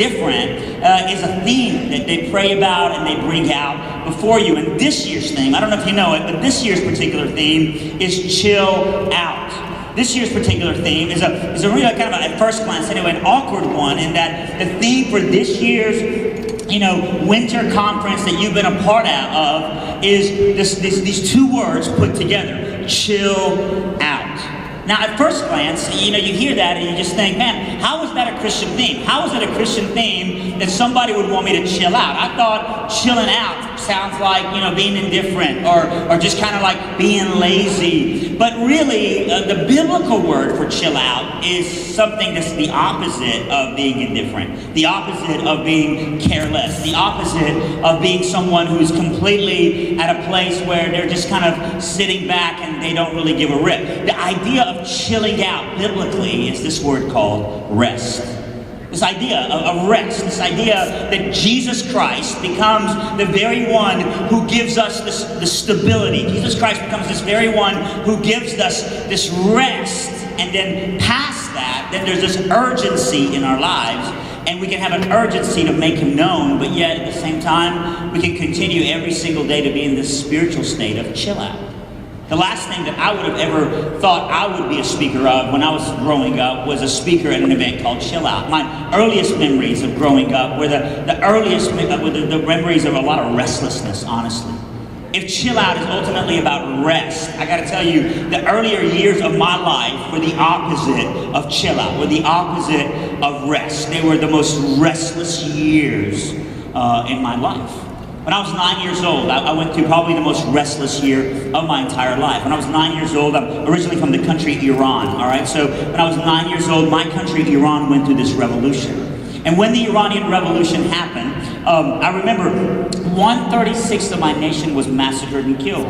different is a theme that they pray about and they bring out before you. And this year's theme, I don't know if you know it, but this year's particular theme is chill out. This year's particular theme is a really kind of, at first glance anyway, an awkward one, in that the theme for this year's winter conference that you've been a part of is these two words put together: chill out. Now, at first glance, you hear that and you just think, man, how is that a Christian theme? How is it a Christian theme that somebody would want me to chill out? I thought chilling out sounds like, being indifferent or just kind of like being lazy. But really, the biblical word for chill out is something that's the opposite of being indifferent, the opposite of being careless, the opposite of being someone who's completely at a place where they're just kind of sitting back and they don't really give a rip. The idea of chilling out biblically is this word called rest. This idea of rest, this idea that Jesus Christ becomes the very one who gives us the stability. Jesus Christ becomes this very one who gives us this rest. And then past that, then there's this urgency in our lives. And we can have an urgency to make Him known, but yet at the same time, we can continue every single day to be in this spiritual state of chill out. The last thing that I would have ever thought I would be a speaker of when I was growing up was a speaker at an event called Chill Out. My earliest memories of growing up were the memories of a lot of restlessness, honestly. If chill out is ultimately about rest, I gotta tell you, the earlier years of my life were the opposite of chill out, were the opposite of rest. They were the most restless years in my life. When I was 9 years old, I went through probably the most restless year of my entire life. When I was 9 years old, I'm originally from the country Iran, all right? So when I was 9 years old, my country Iran went through this revolution. And when the Iranian Revolution happened, I remember 1/36 of my nation was massacred and killed.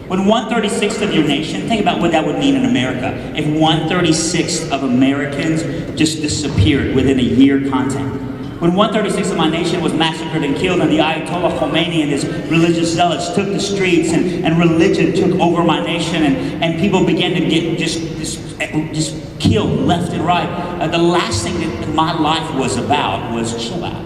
When 1/36 of your nation, think about what that would mean in America. If 1/36 of Americans just disappeared within a year content. When 1/36 of my nation was massacred and killed, and the Ayatollah Khomeini and his religious zealots took the streets, and religion took over my nation, and people began to get just killed left and right, the last thing that my life was about was chill out.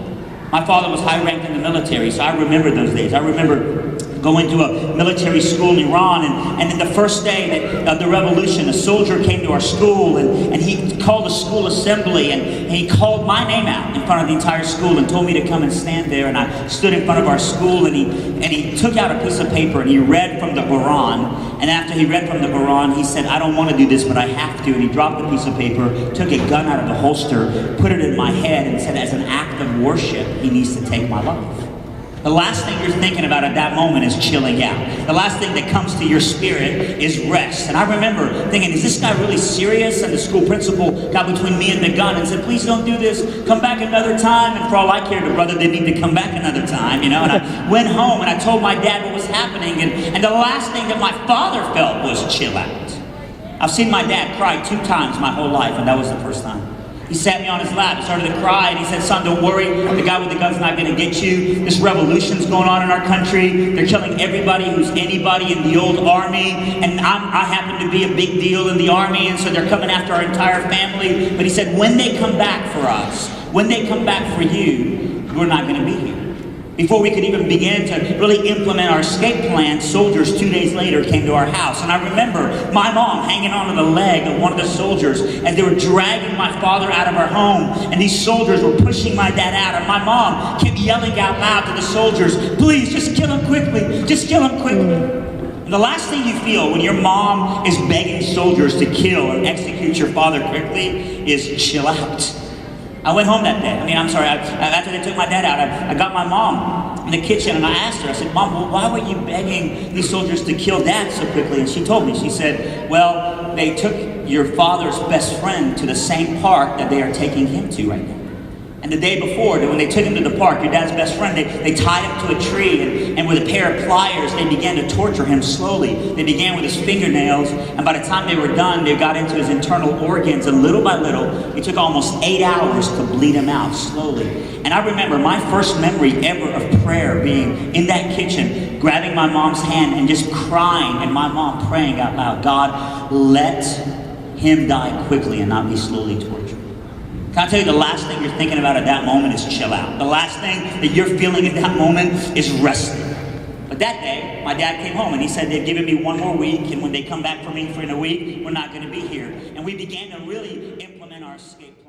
My father was high ranked in the military, so I remember those days. I remember going to a military school in Iran, and then the first day of the revolution, a soldier came to our school, and he called a school assembly, and he called my name out in front of the entire school and told me to come and stand there. And I stood in front of our school, and he took out a piece of paper and he read from the Quran. And after he read from the Quran, he said, "I don't want to do this, but I have to." And he dropped the piece of paper, took a gun out of the holster, put it in my head, and said, as an act of worship, he needs to take my life. The last thing you're thinking about at that moment is chilling out. The last thing that comes to your spirit is rest. And I remember thinking, is this guy really serious? And the school principal got between me and the gun and said, "Please don't do this. Come back another time." And for all I cared, the brother didn't need to come back another time, And I went home and I told my dad what was happening. And the last thing that my father felt was chill out. I've seen my dad cry 2 times my whole life, and that was the first time. He sat me on his lap, started to cry, and he said, "Son, don't worry. The guy with the gun's not going to get you. This revolution's going on in our country. They're killing everybody who's anybody in the old army. And I happen to be a big deal in the army, and so they're coming after our entire family." But he said, when they come back for us, when they come back for you, we're not going to be here. Before we could even begin to really implement our escape plan, soldiers 2 days later came to our house. And I remember my mom hanging onto the leg of one of the soldiers as they were dragging my father out of our home. And these soldiers were pushing my dad out. And my mom kept yelling out loud to the soldiers, "Please, just kill him quickly. Just kill him quickly." And the last thing you feel when your mom is begging soldiers to kill or execute your father quickly is chill out. I went home that day. After they took my dad out, I got my mom in the kitchen and I asked her, I said, "Mom, well, why were you begging these soldiers to kill Dad so quickly?" And she told me, she said, "Well, they took your father's best friend to the same park that they are taking him to right now. And the day before, when they took him to the park, your dad's best friend, they tied him to a tree, and with a pair of pliers, they began to torture him slowly. They began with his fingernails, and by the time they were done, they got into his internal organs, and little by little, it took almost 8 hours to bleed him out slowly." And I remember my first memory ever of prayer being in that kitchen, grabbing my mom's hand and just crying, and my mom praying out loud, "God, let him die quickly and not be slowly tortured." Can I tell you, the last thing you're thinking about at that moment is chill out. The last thing that you're feeling at that moment is resting. But that day, my dad came home and he said they've given me one more week, and when they come back for me in a week, we're not going to be here. And we began to really implement our escape plan.